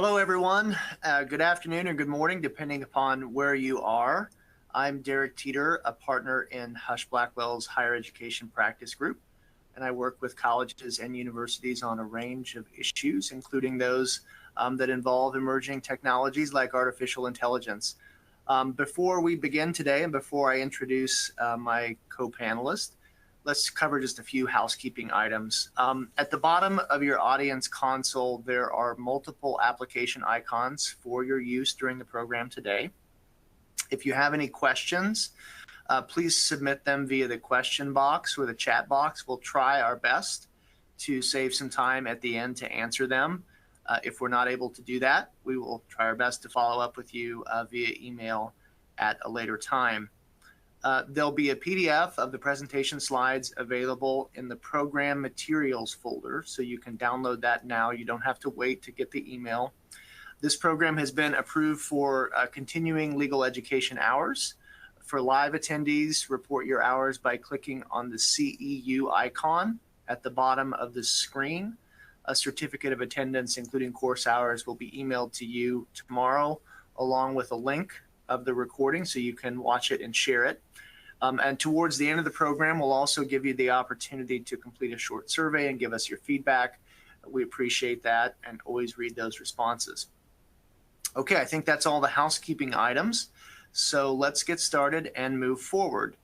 Hello, everyone. Good afternoon or good morning, depending upon where you are. I'm Derek Teeter, a partner in Husch Blackwell's Higher Education Practice Group, and I work with colleges and universities on a range of issues, including those that involve emerging technologies like artificial intelligence. Before we begin today and before I introduce my co-panelist, let's cover just a few housekeeping items. At the bottom of your audience console, there are multiple application icons for your use during the program today. If you have any questions, please submit them via the question box or the chat box. We'll try our best to save some time at the end to answer them. If we're not able to do that, we will try our best to follow up with you via email at a later time. There'll be a PDF of the presentation slides available in the program materials folder, so you can download that now. You don't have to wait to get the email. This program has been approved for continuing legal education hours. For live attendees, report your hours by clicking on the CEU icon at the bottom of the screen. A certificate of attendance, including course hours, will be emailed to you tomorrow, along with a link of the recording so you can watch it and share it. And towards the end of the program, we'll also give you the opportunity to complete a short survey and give us your feedback. We appreciate that and always read those responses. Okay, I think that's all the housekeeping items. So let's get started and move forward.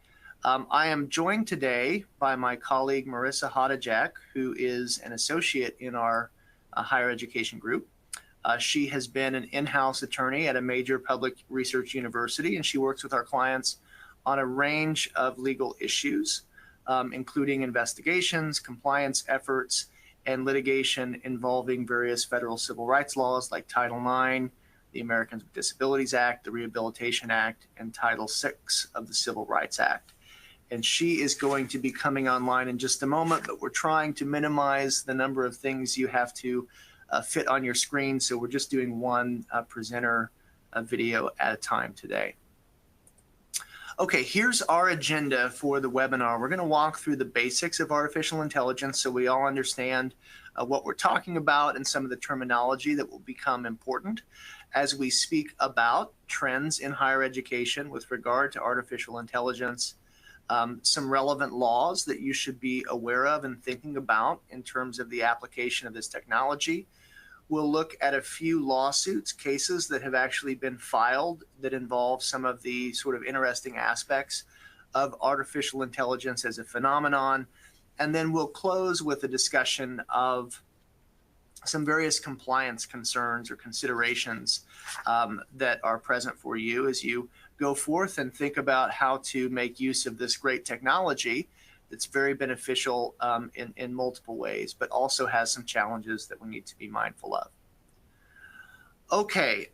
I am joined today by my colleague, Marissa Hodajak, who is an associate in our higher education group. She has been an in-house attorney at a major public research university, and she works with our clients on a range of legal issues, including investigations, compliance efforts, and litigation involving various federal civil rights laws like Title IX, the Americans with Disabilities Act, the Rehabilitation Act, and Title VI of the Civil Rights Act. And she is going to be coming online in just a moment, but we're trying to minimize the number of things you have to fit on your screen. So we're just doing one presenter video at a time today. Okay, here's our agenda for the webinar. We're going to walk through the basics of artificial intelligence so we all understand what we're talking about and some of the terminology that will become important as we speak about trends in higher education with regard to artificial intelligence. Some relevant laws that you should be aware of and thinking about in terms of the application of this technology. We'll look at a few lawsuits, cases that have actually been filed that involve some of the sort of interesting aspects of artificial intelligence as a phenomenon. And then we'll close with a discussion of some various compliance concerns or considerations that are present for you as you go forth and think about how to make use of this great technology that's very beneficial in multiple ways, but also has some challenges that we need to be mindful of. Okay,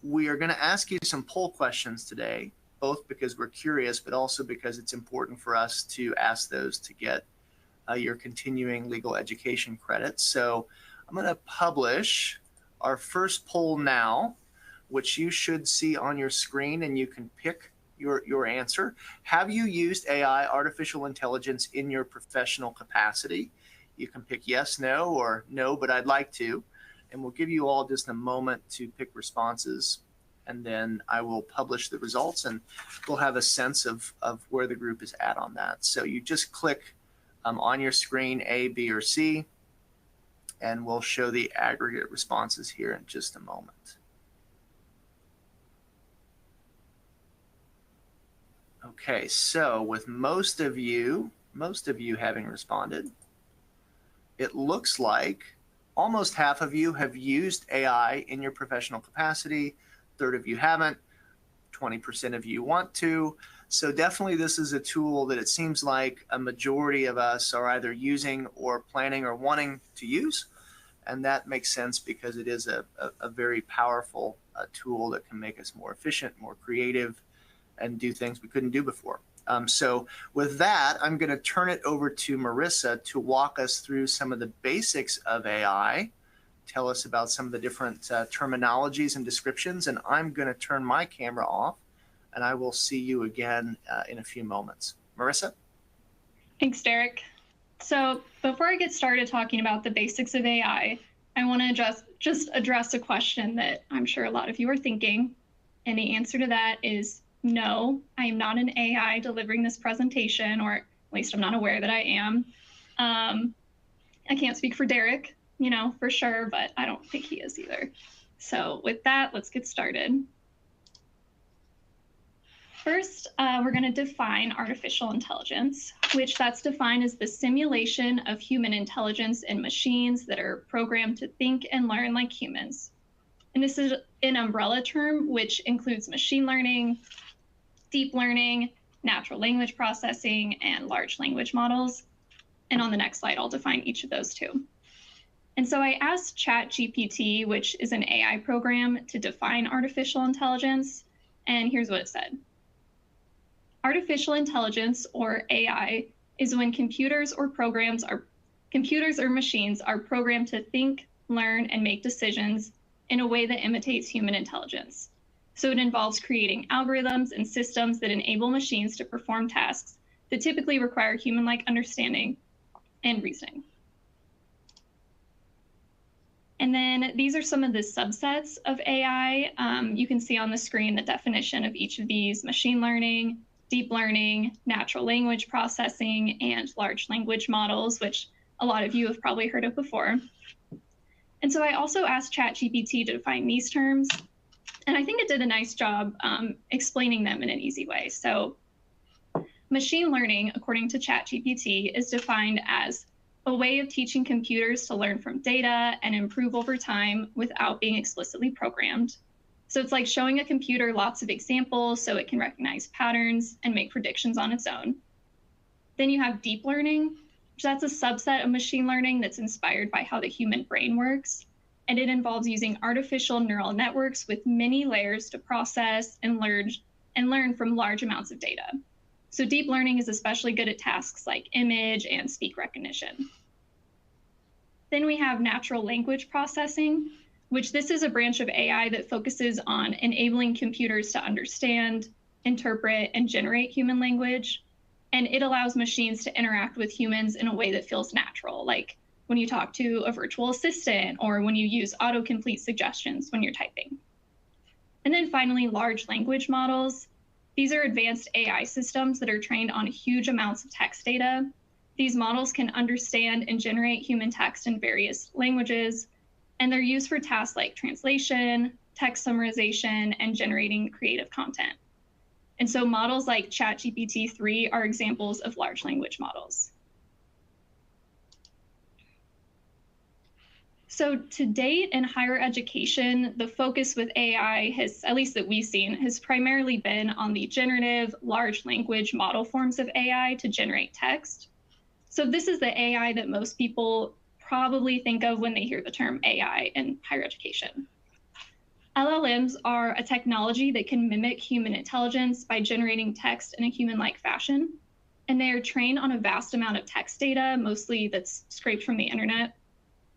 we are going to ask you some poll questions today, both because we're curious, but also because it's important for us to ask those to get your continuing legal education credits. So I'm going to publish our first poll now, which you should see on your screen, and you can pick your answer. Have you used AI, artificial intelligence, in your professional capacity? You can pick yes, no, or no, but I'd like to. And we'll give you all just a moment to pick responses, and then I will publish the results, and we'll have a sense of where the group is at on that. So you just click on your screen A, B, or C, and we'll show the aggregate responses here in just a moment. Okay, so with most of you having responded, it looks like almost half of you have used AI in your professional capacity. A third of you haven't. 20% of you want to. So definitely this is a tool that it seems like a majority of us are either using or planning or wanting to use. And that makes sense because it is a very powerful tool that can make us more efficient, more creative, and do things we couldn't do before. So with that, I'm going to turn it over to Marissa to walk us through some of the basics of AI, tell us about some of the different terminologies and descriptions, and I'm going to turn my camera off, and I will see you again in a few moments. Marissa? Thanks, Derek. So before I get started talking about the basics of AI, I want to just address a question that I'm sure a lot of you are thinking. And the answer to that is no, I am not an AI delivering this presentation, or at least I'm not aware that I am. I can't speak for Derek, for sure, but I don't think he is either. So with that, let's get started. First, we're going to define artificial intelligence, which that's defined as the simulation of human intelligence in machines that are programmed to think and learn like humans. And this is an umbrella term, which includes machine learning, deep learning, natural language processing, and large language models. And on the next slide, I'll define each of those too. And so I asked ChatGPT, which is an AI program, to define artificial intelligence. And here's what it said. Artificial intelligence, or AI, is when computers or machines are programmed to think, learn, and make decisions in a way that imitates human intelligence. So it involves creating algorithms and systems that enable machines to perform tasks that typically require human-like understanding and reasoning. And then these are some of the subsets of AI. You can see on the screen the definition of each of these: machine learning, deep learning, natural language processing, and large language models, which a lot of you have probably heard of before. And so I also asked ChatGPT to define these terms, and I think it did a nice job explaining them in an easy way. So machine learning, according to ChatGPT, is defined as a way of teaching computers to learn from data and improve over time without being explicitly programmed. So it's like showing a computer lots of examples so it can recognize patterns and make predictions on its own. Then you have deep learning, which that's a subset of machine learning that's inspired by how the human brain works. And it involves using artificial neural networks with many layers to process and learn from large amounts of data. So deep learning is especially good at tasks like image and speak recognition. Then we have natural language processing, which this is a branch of AI that focuses on enabling computers to understand, interpret, and generate human language. And it allows machines to interact with humans in a way that feels natural, like when you talk to a virtual assistant or when you use autocomplete suggestions when you're typing. And then finally, large language models. These are advanced AI systems that are trained on huge amounts of text data. These models can understand and generate human text in various languages, and they're used for tasks like translation, text summarization, and generating creative content. And so models like ChatGPT-3 are examples of large language models. So to date in higher education, the focus with AI has, at least that we've seen, has primarily been on the generative large language model forms of AI to generate text. So this is the AI that most people probably think of when they hear the term AI in higher education. LLMs are a technology that can mimic human intelligence by generating text in a human-like fashion. And they are trained on a vast amount of text data, mostly that's scraped from the internet.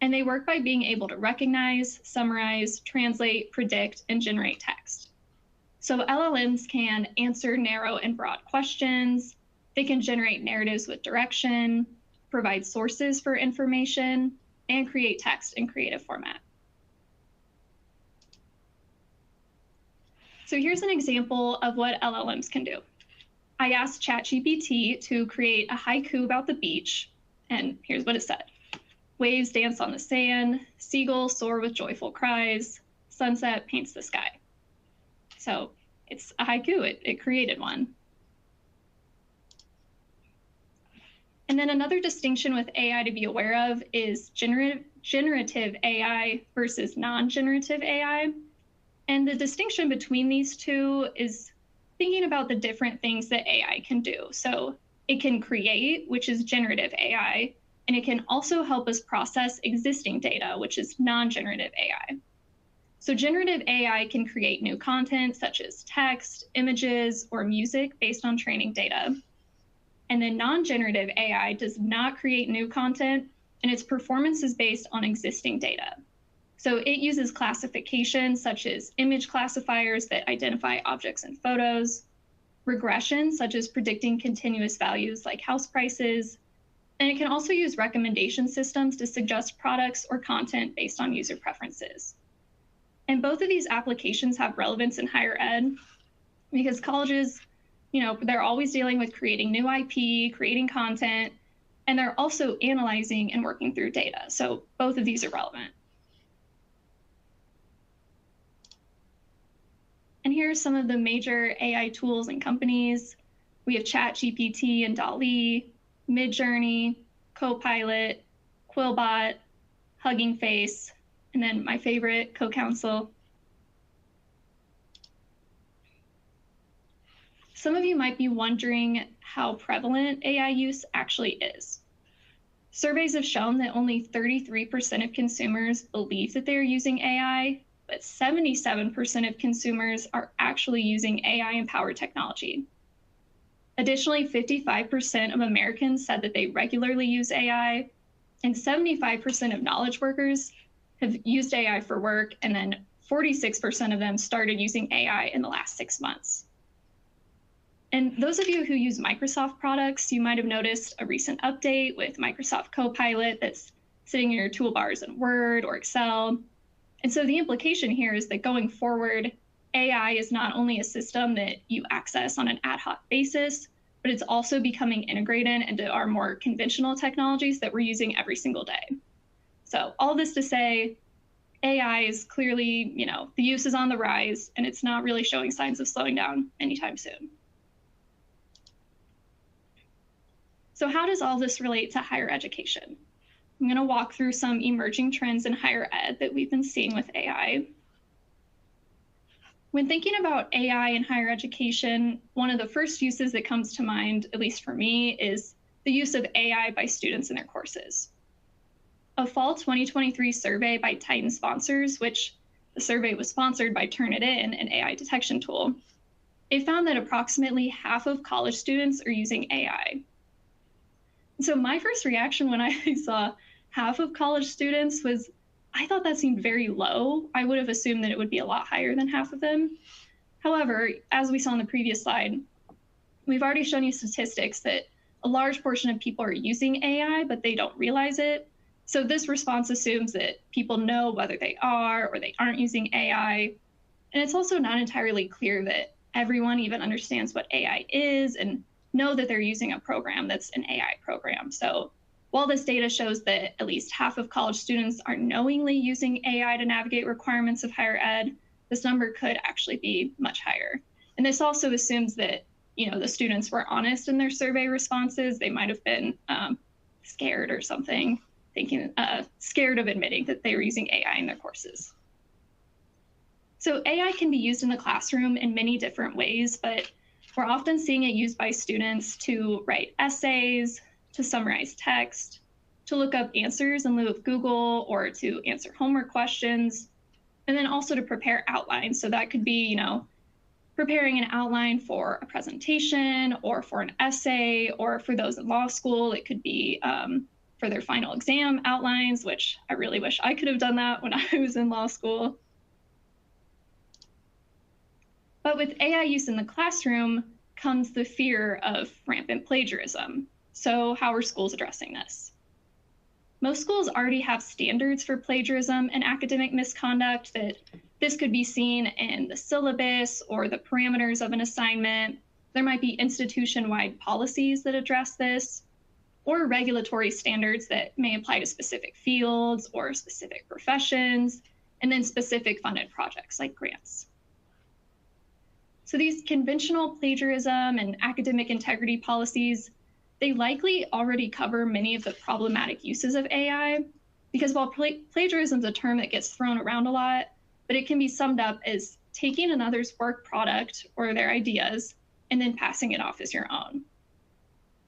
And they work by being able to recognize, summarize, translate, predict, and generate text. So LLMs can answer narrow and broad questions. They can generate narratives with direction, provide sources for information, and create text in creative format. So here's an example of what LLMs can do. I asked ChatGPT to create a haiku about the beach, and here's what it said. Waves dance on the sand, seagulls soar with joyful cries, sunset paints the sky. So it's a haiku, it created one. And then another distinction with AI to be aware of is generative AI versus non-generative AI. And the distinction between these two is thinking about the different things that AI can do. So it can create, which is generative AI, and it can also help us process existing data, which is non-generative AI. So generative AI can create new content such as text, images, or music based on training data. And then non-generative AI does not create new content, and its performance is based on existing data. So it uses classifications such as image classifiers that identify objects and photos, regression such as predicting continuous values like house prices, And it can also use recommendation systems to suggest products or content based on user preferences. And both of these applications have relevance in higher ed because colleges, they're always dealing with creating new IP, creating content, and they're also analyzing and working through data. So both of these are relevant. And here are some of the major AI tools and companies. We have ChatGPT and DALL-E, Midjourney, Copilot, Quillbot, Hugging Face, and then my favorite, CoCounsel. Some of you might be wondering how prevalent AI use actually is. Surveys have shown that only 33% of consumers believe that they're using AI, but 77% of consumers are actually using AI-empowered technology. Additionally, 55% of Americans said that they regularly use AI, and 75% of knowledge workers have used AI for work, and then 46% of them started using AI in the last 6 months. And those of you who use Microsoft products, you might have noticed a recent update with Microsoft Copilot that's sitting in your toolbars in Word or Excel. And so the implication here is that going forward, AI is not only a system that you access on an ad hoc basis, but it's also becoming integrated into our more conventional technologies that we're using every single day. So all this to say, AI is clearly, the use is on the rise, and it's not really showing signs of slowing down anytime soon. So how does all this relate to higher education? I'm going to walk through some emerging trends in higher ed that we've been seeing with AI. When thinking about AI in higher education, one of the first uses that comes to mind, at least for me, is the use of AI by students in their courses. A fall 2023 survey by Titan sponsors, which the survey was sponsored by Turnitin, an AI detection tool, it found that approximately half of college students are using AI. So my first reaction when I saw half of college students was, I thought that seemed very low. I would have assumed that it would be a lot higher than half of them. However, as we saw on the previous slide, we've already shown you statistics that a large portion of people are using AI, but they don't realize it. So this response assumes that people know whether they are or they aren't using AI. And it's also not entirely clear that everyone even understands what AI is and know that they're using a program that's an AI program. So while this data shows that at least half of college students are knowingly using AI to navigate requirements of higher ed, this number could actually be much higher. And this also assumes that, the students were honest in their survey responses. They might have been scared or something, scared of admitting that they were using AI in their courses. So AI can be used in the classroom in many different ways, but we're often seeing it used by students to write essays, to summarize text, to look up answers in lieu of Google, or to answer homework questions, and then also to prepare outlines. So that could be, preparing an outline for a presentation or for an essay, or for those in law school, it could be for their final exam outlines, which I really wish I could have done that when I was in law school. But with AI use in the classroom comes the fear of rampant plagiarism. So how are schools addressing this? Most schools already have standards for plagiarism and academic misconduct. That this could be seen in the syllabus or the parameters of an assignment. There might be institution-wide policies that address this, or regulatory standards that may apply to specific fields or specific professions, and then specific funded projects like grants. So these conventional plagiarism and academic integrity policies, they likely already cover many of the problematic uses of AI, because while plagiarism is a term that gets thrown around a lot, but it can be summed up as taking another's work product or their ideas and then passing it off as your own.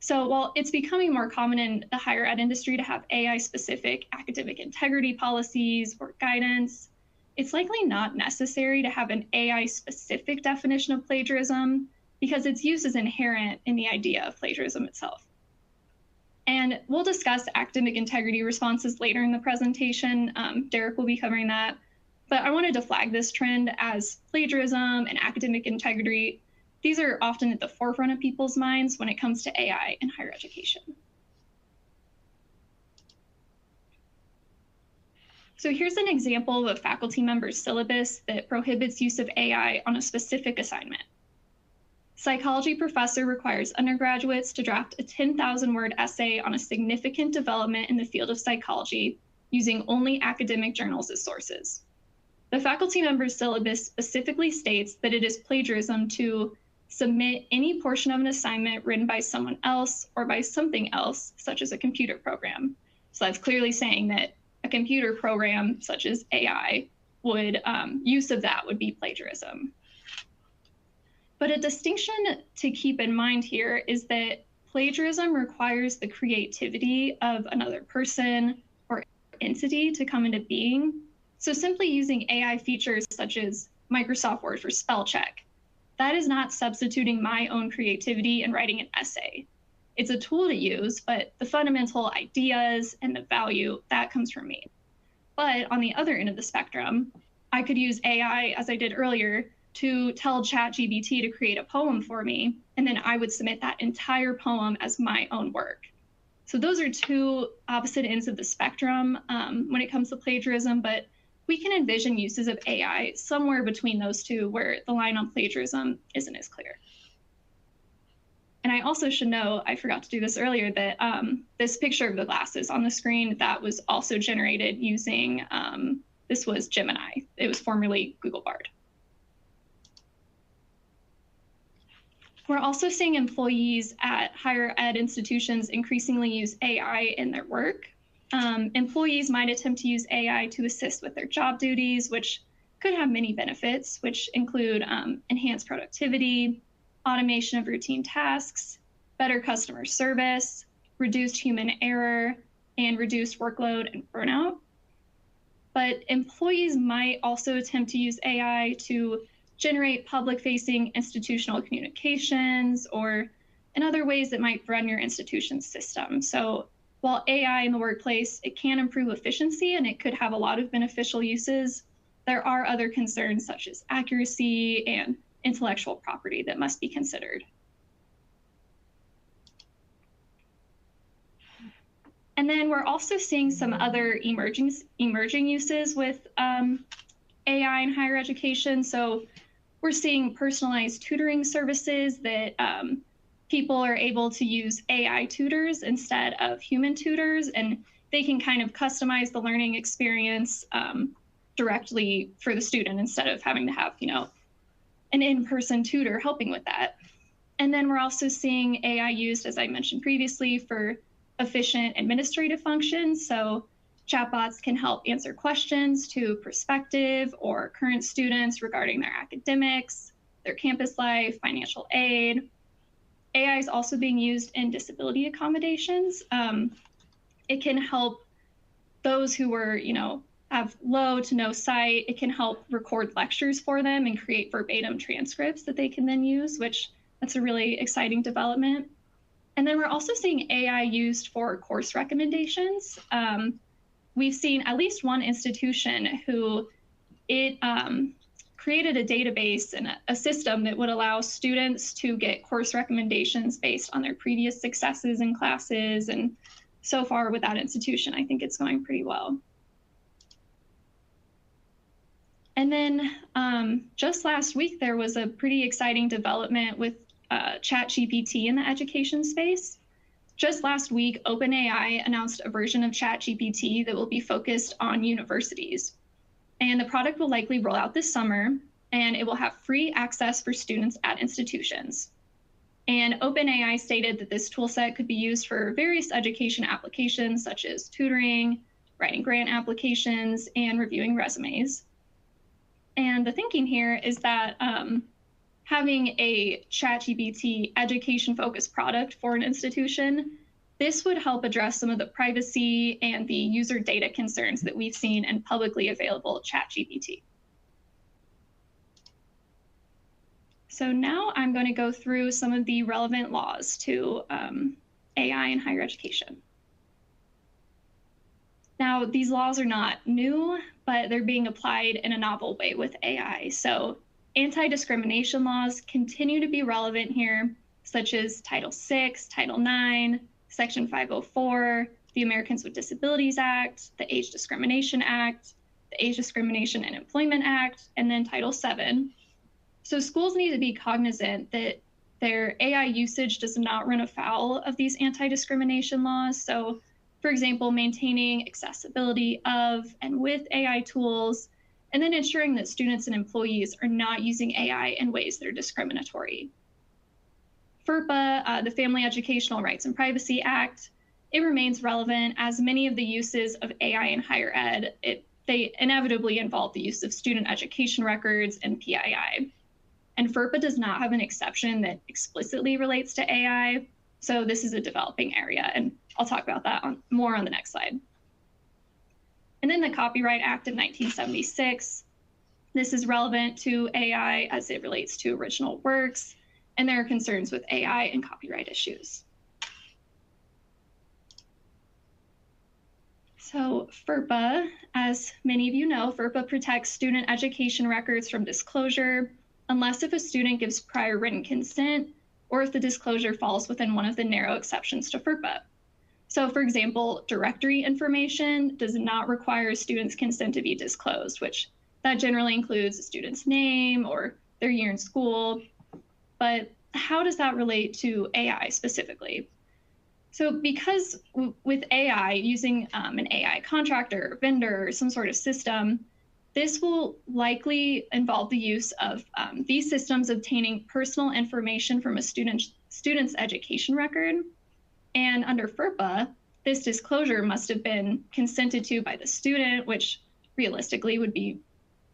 So while it's becoming more common in the higher ed industry to have AI-specific academic integrity policies or guidance, it's likely not necessary to have an AI-specific definition of plagiarism because its use is inherent in the idea of plagiarism itself. And we'll discuss academic integrity responses later in the presentation. Derek will be covering that. But I wanted to flag this trend as plagiarism and academic integrity. These are often at the forefront of people's minds when it comes to AI in higher education. So here's an example of a faculty member's syllabus that prohibits use of AI on a specific assignment. Psychology professor requires undergraduates to draft a 10,000-word essay on a significant development in the field of psychology using only academic journals as sources. The faculty member's syllabus specifically states that it is plagiarism to submit any portion of an assignment written by someone else or by something else, such as a computer program. So that's clearly saying that a computer program, such as AI, would use of that would be plagiarism. But a distinction to keep in mind here is that plagiarism requires the creativity of another person or entity to come into being. So simply using AI features such as Microsoft Word for spell check, that is not substituting my own creativity in writing an essay. It's a tool to use, but the fundamental ideas and the value, that comes from me. But on the other end of the spectrum, I could use AI, as I did earlier, to tell ChatGPT to create a poem for me, and then I would submit that entire poem as my own work. So those are two opposite ends of the spectrum when it comes to plagiarism, but we can envision uses of AI somewhere between those two where the line on plagiarism isn't as clear. And I also should know, I forgot to do this earlier, that this picture of the glasses on the screen, that was also generated using, this was Gemini. It was formerly Google Bard. We're also seeing employees at higher ed institutions increasingly use AI in their work. Employees might attempt to use AI to assist with their job duties, which could have many benefits, which include enhanced productivity, automation of routine tasks, better customer service, reduced human error, and reduced workload and burnout. But employees might also attempt to use AI to generate public-facing institutional communications or in other ways that might run your institution's system. So while AI in the workplace, it can improve efficiency and it could have a lot of beneficial uses, there are other concerns such as accuracy and intellectual property that must be considered. And then we're also seeing some other emerging uses with AI in higher education. So we're seeing personalized tutoring services that people are able to use AI tutors instead of human tutors, and they can kind of customize the learning experience directly for the student instead of having to have, an in-person tutor helping with that. And then we're also seeing AI used, as I mentioned previously, for efficient administrative functions. So chatbots can help answer questions to prospective or current students regarding their academics, their campus life, financial aid. AI is also being used in disability accommodations. It can help those who are, have low to no sight. It can help record lectures for them and create verbatim transcripts that they can then use, which that's a really exciting development. And then we're also seeing AI used for course recommendations. We've seen at least one institution who created a database and a system that would allow students to get course recommendations based on their previous successes in classes. And so far with that institution, I think it's going pretty well. And then just last week, there was a pretty exciting development with ChatGPT in the education space. Just last week, OpenAI announced a version of ChatGPT that will be focused on universities. And the product will likely roll out this summer, and it will have free access for students at institutions. And OpenAI stated that this toolset could be used for various education applications, such as tutoring, writing grant applications, and reviewing resumes. And the thinking here is that having a ChatGPT education-focused product for an institution, this would help address some of the privacy and the user data concerns that we've seen in publicly available ChatGPT. So now I'm going to go through some of the relevant laws to AI in higher education. Now, these laws are not new, but they're being applied in a novel way with AI. So anti-discrimination laws continue to be relevant here, such as Title VI, Title IX, Section 504, the Americans with Disabilities Act, the Age Discrimination Act, the Age Discrimination and Employment Act, and then Title VII. So schools need to be cognizant that their AI usage does not run afoul of these anti-discrimination laws. So, for example, maintaining accessibility of and with AI tools, and then ensuring that students and employees are not using AI in ways that are discriminatory. FERPA, the Family Educational Rights and Privacy Act, it remains relevant as many of the uses of AI in higher ed, they inevitably involve the use of student education records and PII. And FERPA does not have an exception that explicitly relates to AI. So this is a developing area, and I'll talk about that more on the next slide. And then the Copyright Act of 1976. This is relevant to AI as it relates to original works, and there are concerns with AI and copyright issues. So FERPA, as many of you know, FERPA protects student education records from disclosure unless if a student gives prior written consent or if the disclosure falls within one of the narrow exceptions to FERPA. So for example, directory information does not require a student's consent to be disclosed, which that generally includes a student's name or their year in school. But how does that relate to AI specifically? So because with AI, using an AI contractor, vendor, or some sort of system, this will likely involve the use of these systems obtaining personal information from a student's education record. And under FERPA, this disclosure must have been consented to by the student, which realistically would be,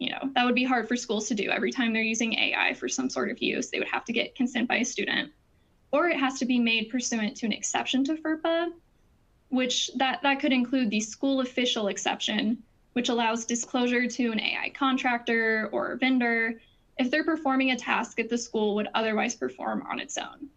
that would be hard for schools to do. Every time they're using AI for some sort of use, they would have to get consent by a student. Or it has to be made pursuant to an exception to FERPA, which that could include the school official exception, which allows disclosure to an AI contractor or vendor if they're performing a task that the school would otherwise perform on its own.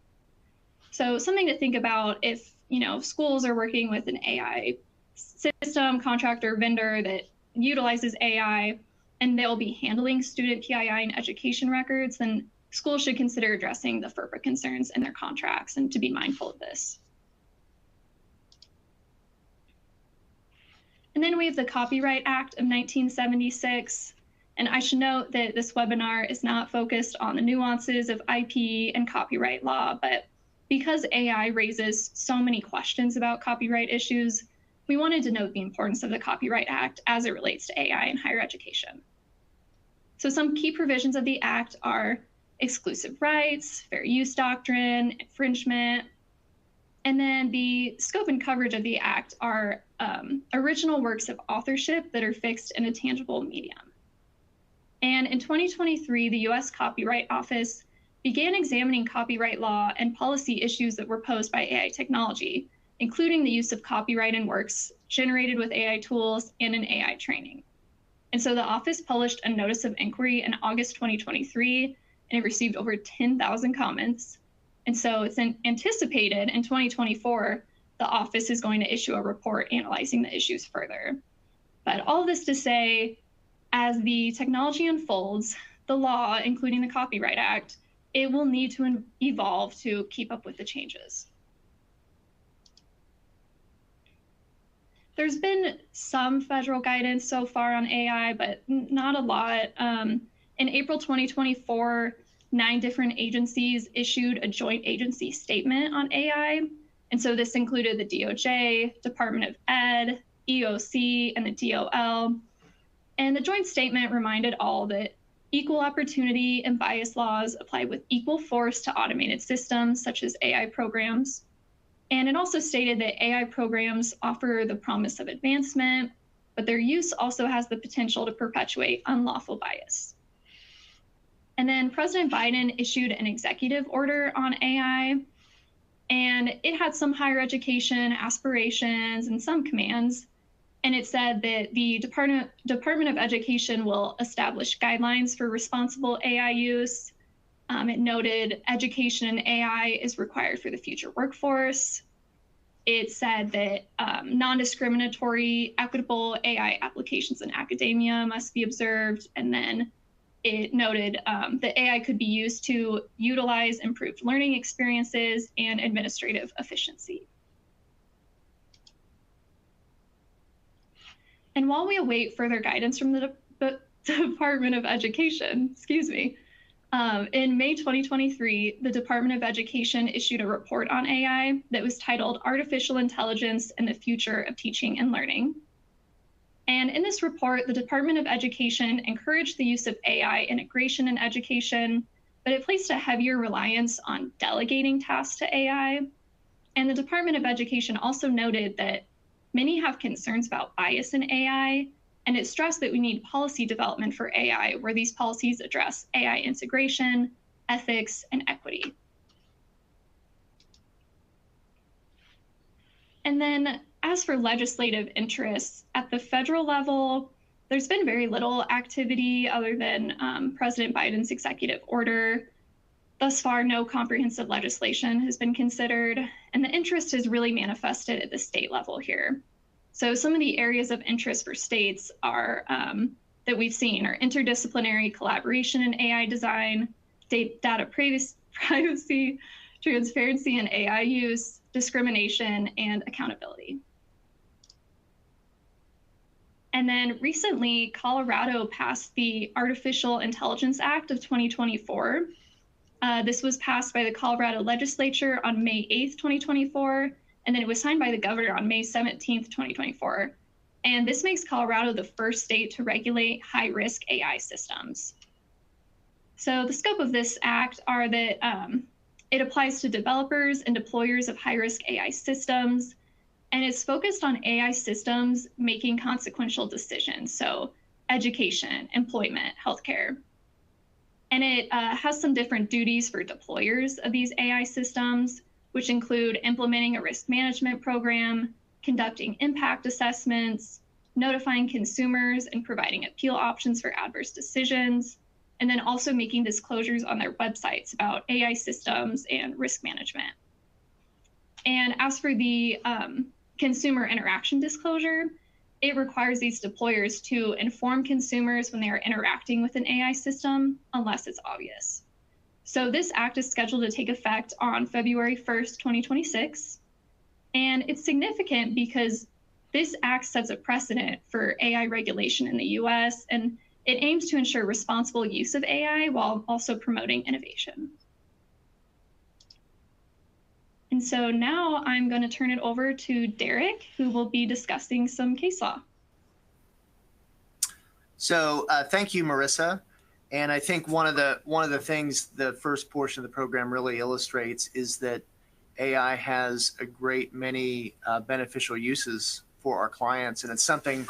So something to think about if, schools are working with an AI system, contractor, vendor that utilizes AI, and they'll be handling student PII and education records, then schools should consider addressing the FERPA concerns in their contracts and to be mindful of this. And then we have the Copyright Act of 1976. And I should note that this webinar is not focused on the nuances of IP and copyright law, but because AI raises so many questions about copyright issues, we wanted to note the importance of the Copyright Act as it relates to AI in higher education. So some key provisions of the Act are exclusive rights, fair use doctrine, infringement, and then the scope and coverage of the Act are original works of authorship that are fixed in a tangible medium. And in 2023, the US Copyright Office began examining copyright law and policy issues that were posed by AI technology, including the use of copyright in works generated with AI tools and in AI training. And so the office published a notice of inquiry in August 2023, and it received over 10,000 comments. And so it's anticipated in 2024, the office is going to issue a report analyzing the issues further. But all of this to say, as the technology unfolds, the law, including the Copyright Act, it will need to evolve to keep up with the changes. There's been some federal guidance so far on AI, but not a lot. In April 2024, 9 different agencies issued a joint agency statement on AI. And so this included the DOJ, Department of Ed, EOC, and the DOL. And the joint statement reminded all that equal opportunity and bias laws apply with equal force to automated systems such as AI programs. And it also stated that AI programs offer the promise of advancement, but their use also has the potential to perpetuate unlawful bias. And then President Biden issued an executive order on AI, and it had some higher education aspirations and some commands. And it said that the Department of Education will establish guidelines for responsible AI use. It noted education in AI is required for the future workforce. It said that non-discriminatory, equitable AI applications in academia must be observed. And then it noted that AI could be used to utilize improved learning experiences and administrative efficiency. And while we await further guidance from the Department of Education, in May 2023, the Department of Education issued a report on AI that was titled Artificial Intelligence and the Future of Teaching and Learning. And in this report, the Department of Education encouraged the use of AI integration in education, but it placed a heavier reliance on delegating tasks to AI. And the Department of Education also noted that many have concerns about bias in AI, and it stressed that we need policy development for AI where these policies address AI integration, ethics, and equity. And then as for legislative interests, at the federal level, there's been very little activity other than President Biden's executive order. Thus far, no comprehensive legislation has been considered, and the interest is really manifested at the state level here. So some of the areas of interest for states are that we've seen are interdisciplinary collaboration in AI design, data privacy, transparency in AI use, discrimination, and accountability. And then recently, Colorado passed the Artificial Intelligence Act of 2024. This was passed by the Colorado legislature on May 8th, 2024, and then it was signed by the governor on May 17th, 2024. And this makes Colorado the first state to regulate high-risk AI systems. So the scope of this act are that it applies to developers and deployers of high-risk AI systems, and it's focused on AI systems making consequential decisions, so education, employment, healthcare. And it has some different duties for deployers of these AI systems, which include implementing a risk management program, conducting impact assessments, notifying consumers and providing appeal options for adverse decisions, and then also making disclosures on their websites about AI systems and risk management. And as for the consumer interaction disclosure, it requires these deployers to inform consumers when they are interacting with an AI system, unless it's obvious. So this act is scheduled to take effect on February 1st, 2026. And it's significant because this act sets a precedent for AI regulation in the US, and it aims to ensure responsible use of AI while also promoting innovation. And so now I'm going to turn it over to Derek, who will be discussing some case law. So thank you, Marissa. And I think one of the things the first portion of the program really illustrates is that AI has a great many beneficial uses for our clients, and it's something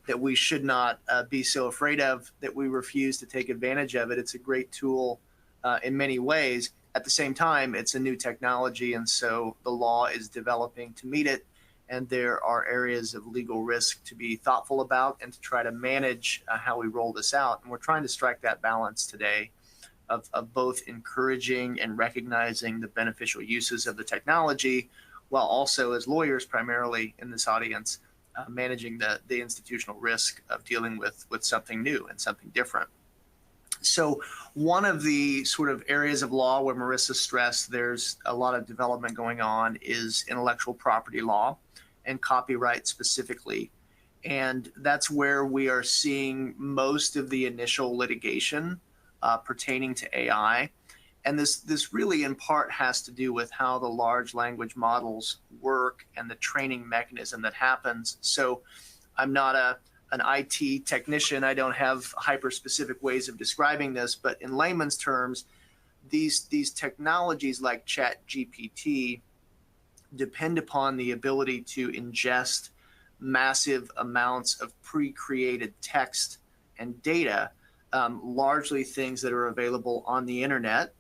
that we should not be so afraid of that we refuse to take advantage of it. It's a great tool in many ways. At the same time, it's a new technology, and so the law is developing to meet it, and there are areas of legal risk to be thoughtful about and to try to manage how we roll this out. And we're trying to strike that balance today of both encouraging and recognizing the beneficial uses of the technology, while also, as lawyers primarily in this audience, managing the institutional risk of dealing with something new and something different. So one of the sort of areas of law where Marissa stressed there's a lot of development going on is intellectual property law and copyright specifically. And that's where we are seeing most of the initial litigation pertaining to AI. And this really in part has to do with how the large language models work and the training mechanism that happens. So I'm not an IT technician. I don't have hyper-specific ways of describing this, but in layman's terms, these technologies like ChatGPT depend upon the ability to ingest massive amounts of pre-created text and data, largely things that are available on the internet,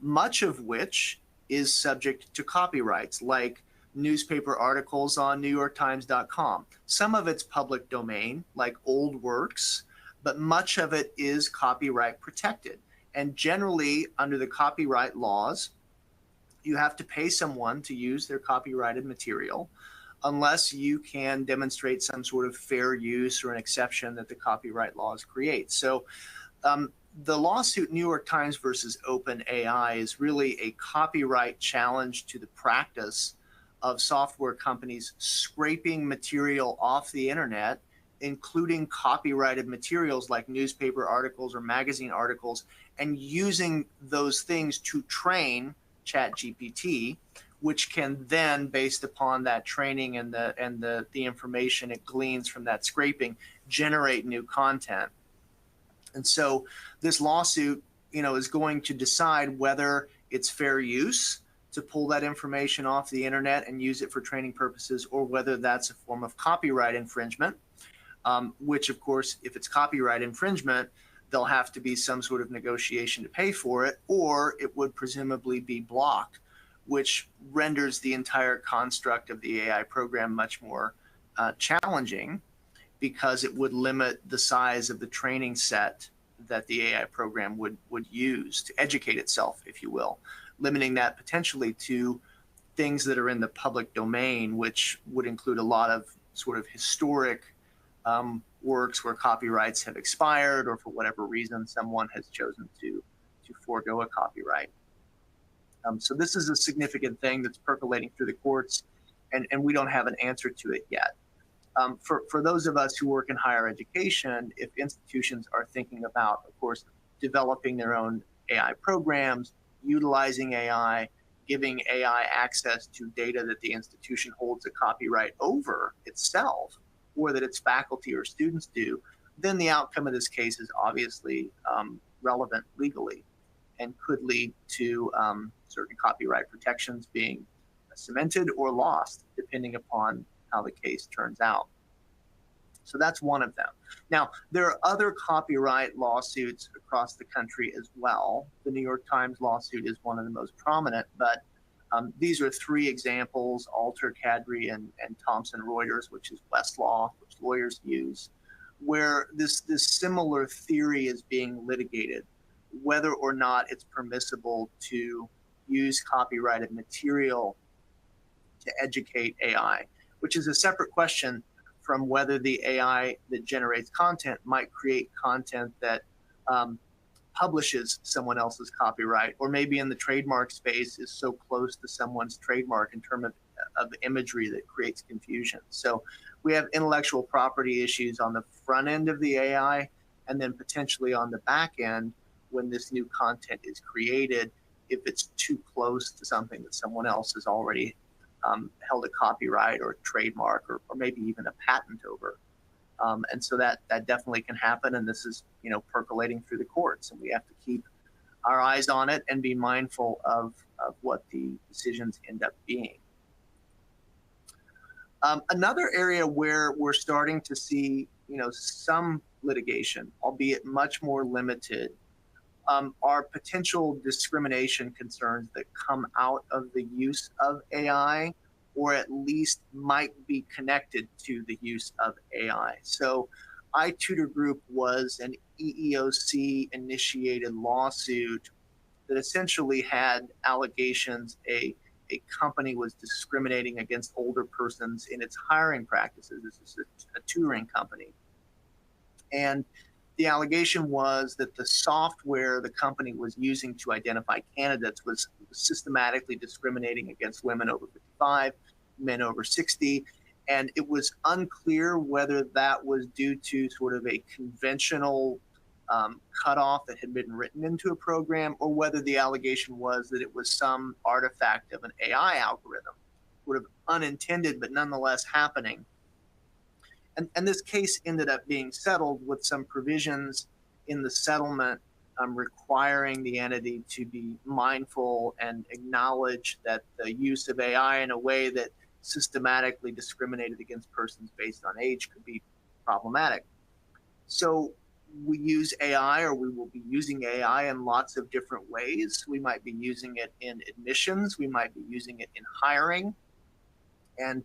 much of which is subject to copyrights, like newspaper articles on NewYorkTimes.com. Some of it's public domain, like old works, but much of it is copyright protected. And generally, under the copyright laws, you have to pay someone to use their copyrighted material unless you can demonstrate some sort of fair use or an exception that the copyright laws create. So the lawsuit New York Times versus OpenAI is really a copyright challenge to the practice of software companies scraping material off the internet including copyrighted materials like newspaper articles or magazine articles, and using those things to train ChatGPT, which can then, based upon that training and the information it gleans from that scraping, generate new content. And so this lawsuit, is going to decide whether it's fair use to pull that information off the internet and use it for training purposes, or whether that's a form of copyright infringement, which, of course, if it's copyright infringement, there'll have to be some sort of negotiation to pay for it, or it would presumably be blocked, which renders the entire construct of the AI program much more challenging, because it would limit the size of the training set that the AI program would use to educate itself, if you will, limiting that potentially to things that are in the public domain, which would include a lot of sort of historic works where copyrights have expired, or for whatever reason someone has chosen to forego a copyright. So this is a significant thing that's percolating through the courts, and we don't have an answer to it yet. For those of us who work in higher education, if institutions are thinking about, of course, developing their own AI programs, utilizing AI, giving AI access to data that the institution holds a copyright over itself, or that its faculty or students do, then the outcome of this case is obviously relevant legally and could lead to certain copyright protections being cemented or lost, depending upon how the case turns out. So that's one of them. Now, there are other copyright lawsuits across the country as well. The New York Times lawsuit is one of the most prominent, but these are three examples: Alter, Cadre, and Thomson Reuters, which is Westlaw, which lawyers use, where this similar theory is being litigated, whether or not it's permissible to use copyrighted material to educate AI, which is a separate question from whether the AI that generates content might create content that publishes someone else's copyright, or maybe in the trademark space is so close to someone's trademark in terms of imagery that creates confusion. So we have intellectual property issues on the front end of the AI, and then potentially on the back end when this new content is created, if it's too close to something that someone else has already held a copyright or a trademark, or maybe even a patent over. And so that definitely can happen, and this is percolating through the courts, and we have to keep our eyes on it and be mindful of what the decisions end up being. Another area where we're starting to see some litigation, albeit much more limited, are potential discrimination concerns that come out of the use of AI, or at least might be connected to the use of AI. So iTutor Group was an EEOC-initiated lawsuit that essentially had allegations a company was discriminating against older persons in its hiring practices. This is a tutoring company. And the allegation was that the software the company was using to identify candidates was systematically discriminating against women over 55, men over 60. And it was unclear whether that was due to sort of a conventional cutoff that had been written into a program, or whether the allegation was that it was some artifact of an AI algorithm, sort of unintended but nonetheless happening. And this case ended up being settled with some provisions in the settlement requiring the entity to be mindful and acknowledge that the use of AI in a way that systematically discriminated against persons based on age could be problematic. So we use AI, or we will be using AI in lots of different ways. We might be using it in admissions. We might be using it in hiring. And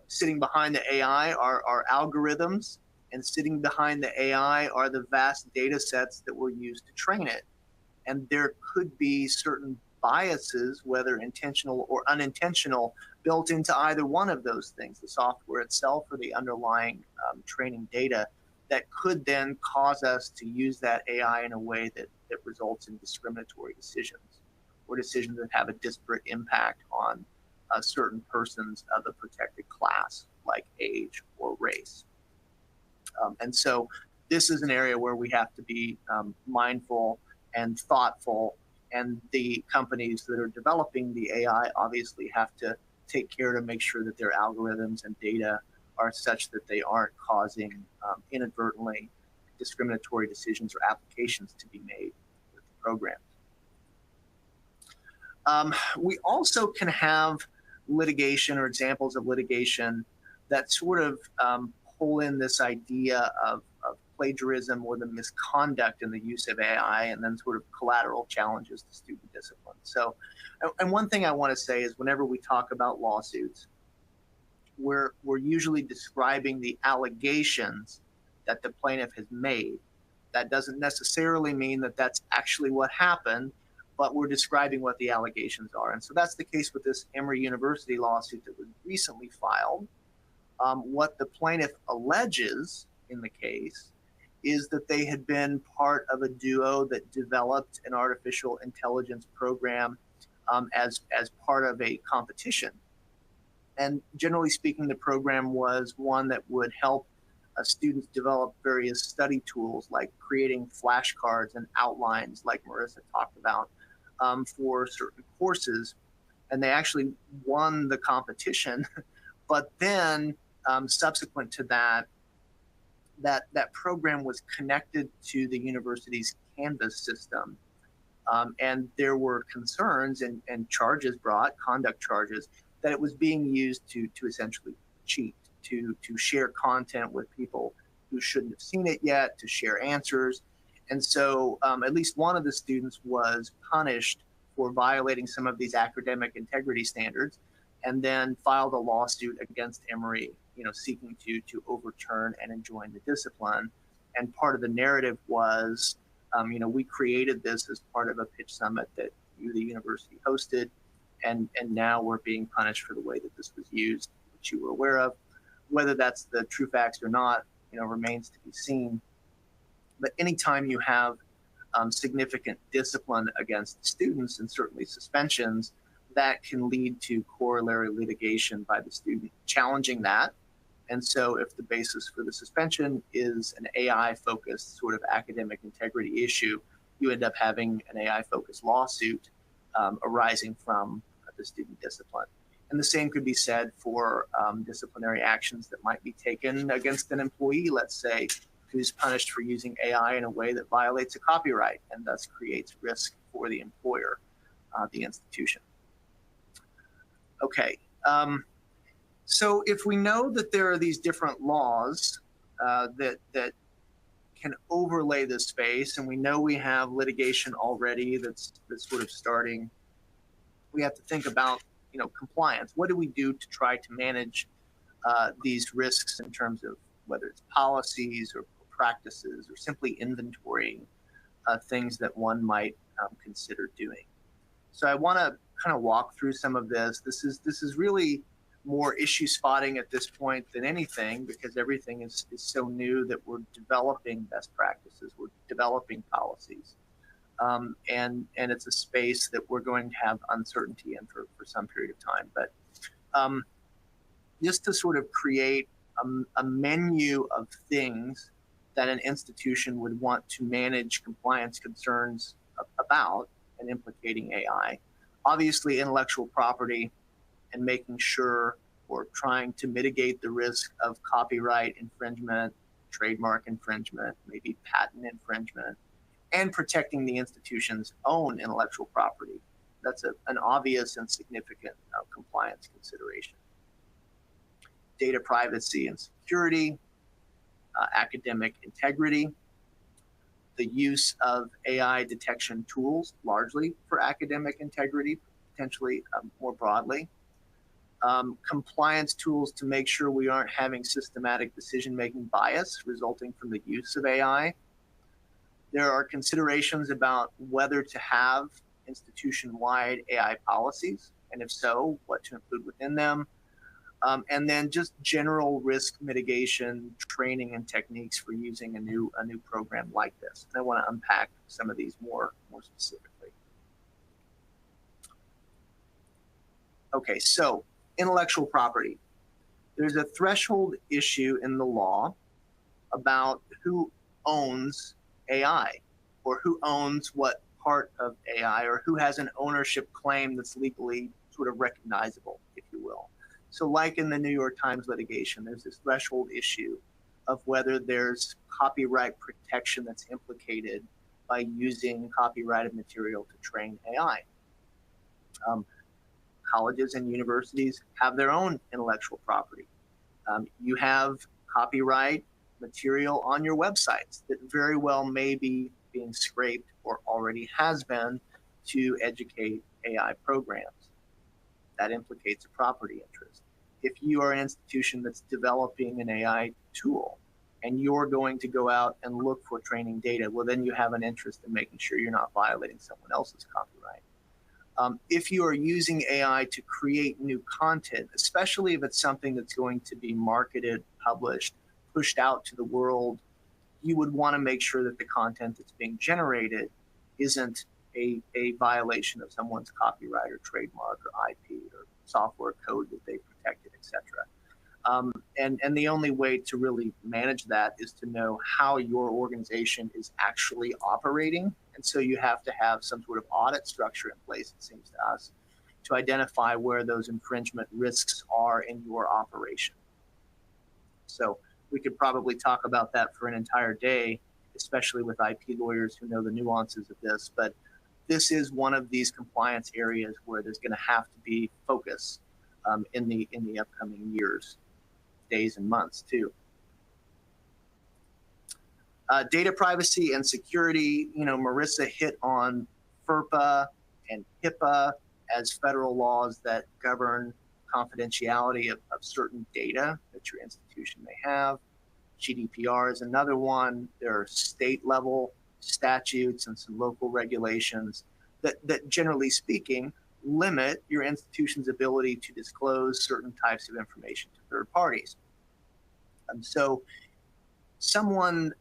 sitting behind the AI are algorithms, and sitting behind the AI are the vast data sets that were used to train it. And there could be certain biases, whether intentional or unintentional, built into either one of those things, the software itself or the underlying training data, that could then cause us to use that AI in a way that results in discriminatory decisions, or decisions that have a disparate impact on certain persons of a protected class, like age or race. And so this is an area where we have to be mindful and thoughtful, and the companies that are developing the AI obviously have to take care to make sure that their algorithms and data are such that they aren't causing inadvertently discriminatory decisions or applications to be made with the program. We also can have litigation or examples of litigation that sort of pull in this idea of plagiarism or the misconduct in the use of AI, and then sort of collateral challenges to student discipline. So, and one thing I want to say is whenever we talk about lawsuits, we're usually describing the allegations that the plaintiff has made. That doesn't necessarily mean that that's actually what happened, but we're describing what the allegations are. And so that's the case with this Emory University lawsuit that was recently filed. What the plaintiff alleges in the case is that they had been part of a duo that developed an artificial intelligence program as part of a competition. And generally speaking, the program was one that would help students develop various study tools like creating flashcards and outlines like Marissa talked about for certain courses. And they actually won the competition, but then subsequent to that, that program was connected to the university's Canvas system. And there were concerns and charges brought, conduct charges, that it was being used to essentially cheat, to share content with people who shouldn't have seen it yet, to share answers. And so at least one of the students was punished for violating some of these academic integrity standards, and then filed a lawsuit against Emory, seeking to overturn and enjoin the discipline. And part of the narrative was, we created this as part of a pitch summit that the university hosted, and now we're being punished for the way that this was used, which you were aware of. Whether that's the true facts or not, remains to be seen. But anytime you have significant discipline against students, and certainly suspensions, that can lead to corollary litigation by the student challenging that. And so if the basis for the suspension is an AI-focused sort of academic integrity issue, you end up having an AI-focused lawsuit arising from the student discipline. And the same could be said for disciplinary actions that might be taken against an employee, let's say, who's punished for using AI in a way that violates a copyright and thus creates risk for the employer, the institution. Okay, so if we know that there are these different laws that can overlay this space, and we know we have litigation already that's sort of starting, we have to think about compliance. What do we do to try to manage these risks in terms of whether it's policies or practices or simply inventorying things that one might consider doing? So I want to kind of walk through some of this. This is really more issue spotting at this point than anything, because everything is so new that we're developing best practices, we're developing policies. And it's a space that we're going to have uncertainty in for some period of time. But just to sort of create a menu of things that an institution would want to manage compliance concerns about and implicating AI. Obviously, intellectual property and making sure or trying to mitigate the risk of copyright infringement, trademark infringement, maybe patent infringement, and protecting the institution's own intellectual property. That's an obvious and significant compliance consideration. Data privacy and security, academic integrity, the use of AI detection tools, largely for academic integrity, potentially more broadly. Compliance tools to make sure we aren't having systematic decision-making bias resulting from the use of AI. There are considerations about whether to have institution-wide AI policies, and if so, what to include within them. And then just general risk mitigation, training, and techniques for using a new program like this. And I want to unpack some of these more specifically. Okay, so intellectual property. There's a threshold issue in the law about who owns AI, or who owns what part of AI, or who has an ownership claim that's legally sort of recognizable, if you will. So like in the New York Times litigation, there's this threshold issue of whether there's copyright protection that's implicated by using copyrighted material to train AI. Colleges and universities have their own intellectual property. You have copyright material on your websites that very well may be being scraped or already has been to educate AI programs. That implicates a property interest. If you are an institution that's developing an AI tool and you're going to go out and look for training data, well, then you have an interest in making sure you're not violating someone else's copyright. If you are using AI to create new content, especially if it's something that's going to be marketed, published, pushed out to the world, you would want to make sure that the content that's being generated isn't a violation of someone's copyright or trademark or IP or software code that they protected, etc. And the only way to really manage that is to know how your organization is actually operating. And so you have to have some sort of audit structure in place, it seems to us, to identify where those infringement risks are in your operation. So we could probably talk about that for an entire day, especially with IP lawyers who know the nuances of this. But this is one of these compliance areas where there's going to have to be focus in the upcoming years, days and months too. Data privacy and security, Marissa hit on FERPA and HIPAA as federal laws that govern confidentiality of certain data that your institution may have. GDPR is another one. There are state level statutes and some local regulations that generally speaking limit your institution's ability to disclose certain types of information to third parties. So someone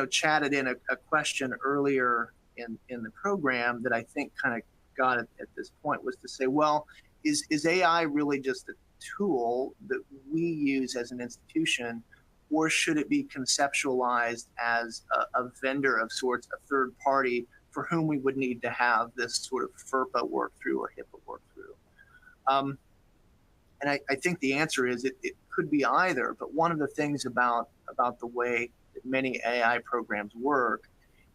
chatted in a question earlier in the program that I think kind of got it at this point, was to say, well, is AI really just a tool that we use as an institution, or should it be conceptualized as a vendor of sorts, a third party for whom we would need to have this sort of FERPA work through or HIPAA work through? And I think the answer is it could be either. But one of the things about the way that many AI programs work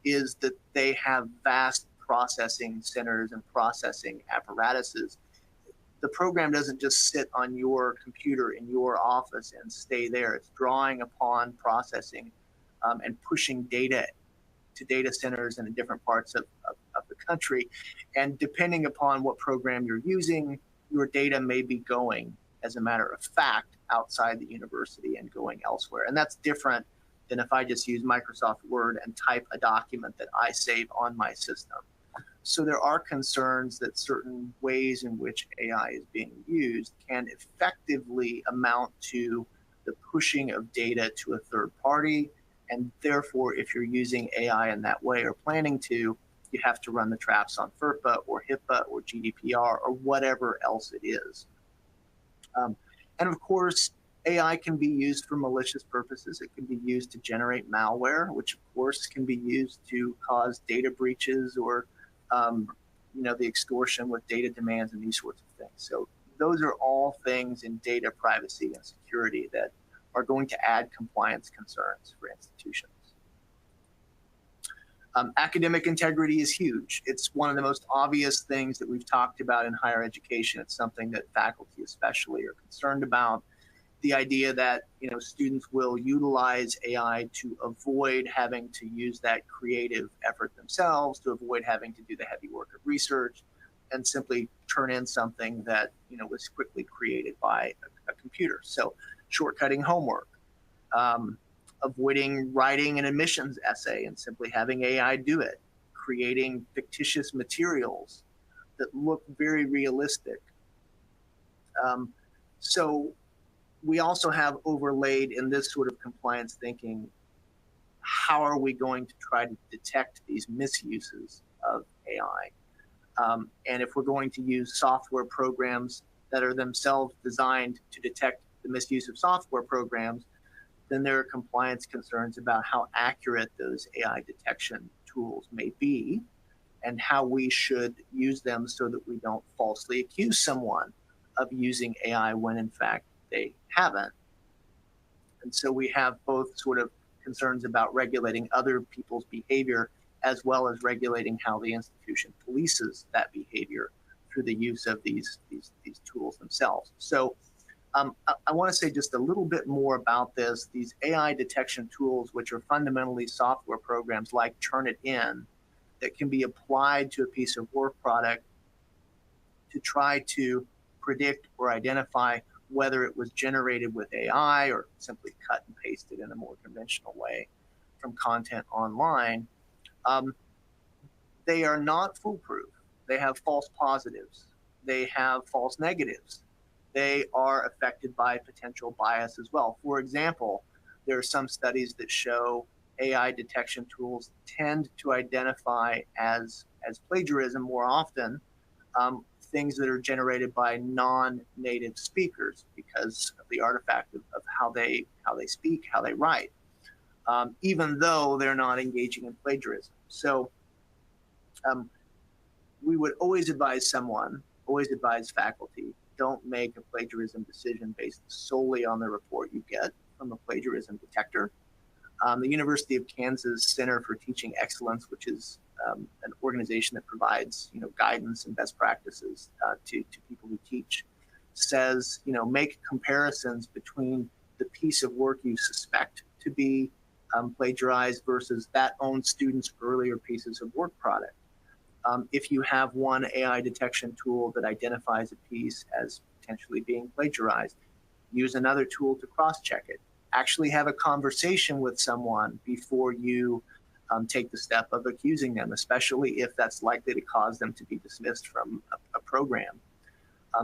is that they have vast processing centers and processing apparatuses. The program doesn't just sit on your computer in your office and stay there. It's drawing upon processing and pushing data to data centers in different parts of the country. And depending upon what program you're using, your data may be going, as a matter of fact, outside the university and going elsewhere. And that's different than if I just use Microsoft Word and type a document that I save on my system. So there are concerns that certain ways in which AI is being used can effectively amount to the pushing of data to a third party. And therefore, if you're using AI in that way or planning to, you have to run the traps on FERPA or HIPAA or GDPR or whatever else it is. And of course, AI can be used for malicious purposes. It can be used to generate malware, which of course can be used to cause data breaches or the extortion with data demands and these sorts of things. So those are all things in data privacy and security that are going to add compliance concerns for institutions. Academic integrity is huge. It's one of the most obvious things that we've talked about in higher education. It's something that faculty especially are concerned about. The idea that students will utilize AI to avoid having to use that creative effort themselves, to avoid having to do the heavy work of research, and simply turn in something that was quickly created by a computer. So shortcutting homework, avoiding writing an admissions essay and simply having AI do it, creating fictitious materials that look very realistic. So we also have overlaid in this sort of compliance thinking, how are we going to try to detect these misuses of AI? And if we're going to use software programs that are themselves designed to detect the misuse of software programs, then there are compliance concerns about how accurate those AI detection tools may be and how we should use them so that we don't falsely accuse someone of using AI when in fact they haven't. And so we have both sort of concerns about regulating other people's behavior as well as regulating how the institution polices that behavior through the use of these tools themselves. So I want to say just a little bit more about this. These AI detection tools, which are fundamentally software programs like Turnitin, that can be applied to a piece of work product to try to predict or identify whether it was generated with AI or simply cut and pasted in a more conventional way from content online. They are not foolproof. They have false positives. They have false negatives. They are affected by potential bias as well. For example, there are some studies that show AI detection tools tend to identify as plagiarism more often things that are generated by non-native speakers because of the artifact of how they speak, how they write, even though they're not engaging in plagiarism. So we would always advise faculty, don't make a plagiarism decision based solely on the report you get from a plagiarism detector. The University of Kansas Center for Teaching Excellence, which is an organization that provides guidance and best practices to people who teach, says make comparisons between the piece of work you suspect to be plagiarized versus that own student's earlier pieces of work product. If you have one AI detection tool that identifies a piece as potentially being plagiarized, use another tool to cross-check it. Actually have a conversation with someone before you take the step of accusing them, especially if that's likely to cause them to be dismissed from a program.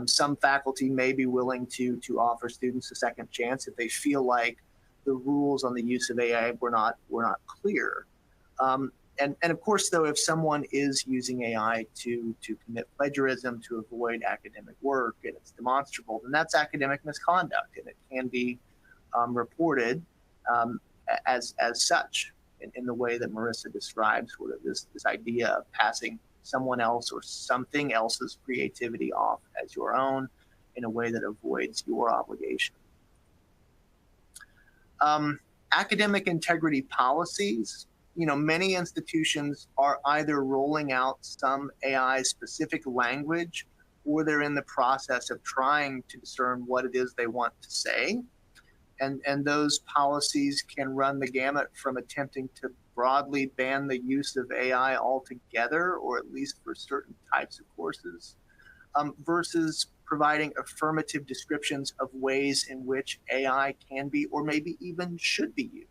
Some faculty may be willing to offer students a second chance if they feel like the rules on the use of AI were not clear. And of course, though, if someone is using AI to commit plagiarism, to avoid academic work, and it's demonstrable, then that's academic misconduct, and it can be reported as such in the way that Marissa describes, sort of this idea of passing someone else or something else's creativity off as your own in a way that avoids your obligation. Academic integrity policies. Many institutions are either rolling out some AI-specific language or they're in the process of trying to discern what it is they want to say. And those policies can run the gamut from attempting to broadly ban the use of AI altogether, or at least for certain types of courses, versus providing affirmative descriptions of ways in which AI can be or maybe even should be used.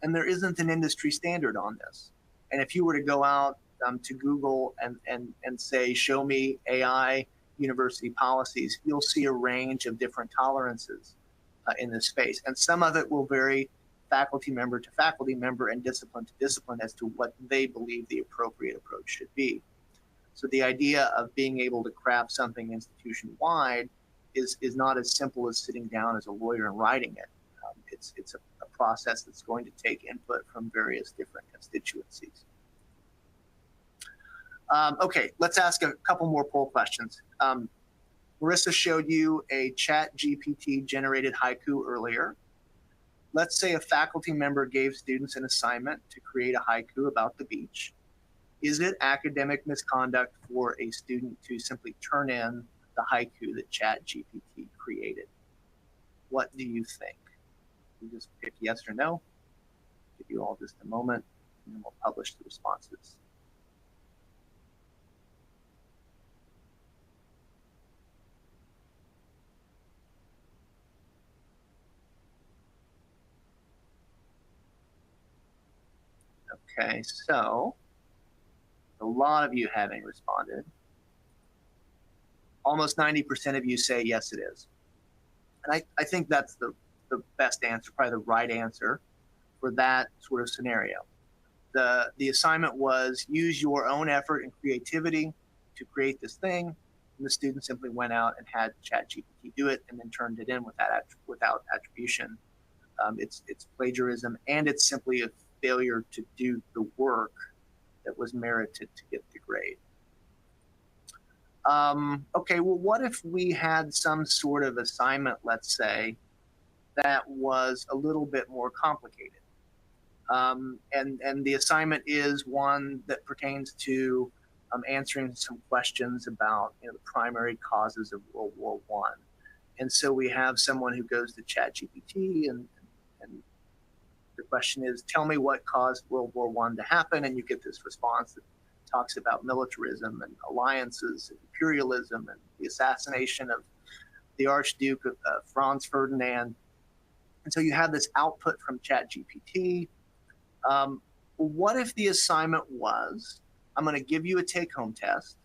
And there isn't an industry standard on this. And if you were to go out to Google and say, show me AI university policies, you'll see a range of different tolerances in this space. And some of it will vary faculty member to faculty member and discipline to discipline as to what they believe the appropriate approach should be. So the idea of being able to craft something institution-wide is not as simple as sitting down as a lawyer and writing it. It's a process that's going to take input from various different constituencies. Okay, let's ask a couple more poll questions. Marissa showed you a ChatGPT generated haiku earlier. Let's say a faculty member gave students an assignment to create a haiku about the beach. Is it academic misconduct for a student to simply turn in the haiku that ChatGPT created? What do you think? You just pick yes or no. Give you all just a moment, and then we'll publish the responses. Okay, so a lot of you having responded. Almost 90% of you say yes, it is. And I think that's the best answer, probably the right answer for that sort of scenario. The assignment was use your own effort and creativity to create this thing. And the student simply went out and had ChatGPT do it and then turned it in without attribution it's plagiarism, and it's simply a failure to do the work that was merited to get the grade. Okay, well, what if we had some sort of assignment, let's say, that was a little bit more complicated? And the assignment is one that pertains to answering some questions about the primary causes of World War I. And so we have someone who goes to ChatGPT and the question is, tell me what caused World War I to happen, and you get this response that talks about militarism and alliances and imperialism and the assassination of the Archduke Franz Ferdinand. And so you have this output from ChatGPT. What if the assignment was, I'm going to give you a take-home test,